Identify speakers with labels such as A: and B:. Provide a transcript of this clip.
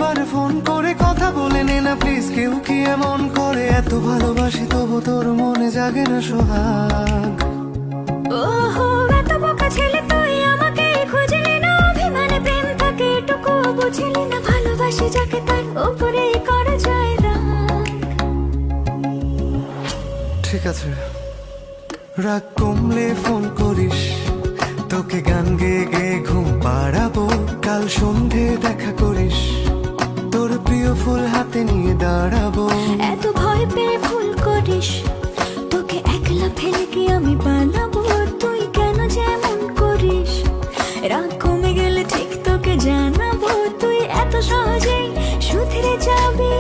A: একবার ফোন করে কথা বলে নে না প্লিজ। কেউ কি এমন করে? এত ভালোবাসি তবু তোর মনে জাগে না সোহাগ।
B: ওহো এত বোকা ছেলে তুই, আমাকে খুঁজলি না, অভিমানে প্রেম থাকে এটুকু বুঝলি না। ভালোবাসি যাকে তার উপরে করা যায় রাগ।
A: ঠিক আছে, রাগ কমলে ফোন করিস, তোকে গান গেয়ে গেয়ে ঘুম পাড়াবো। কাল সন্ধে দেখা করিস, তোর প্রিয় ফুল হাতে নিয়ে দাঁড়াবো।
B: এত ভয় পেয়ে ভুল করিস, তোকে একলা ফেলে কি আমি পালাবো? তুই কেন যেমন করিস? রাগ কমে গেলে ঠিক তোকে জানাবো, তুই এত সহজেই শুধরে যাবি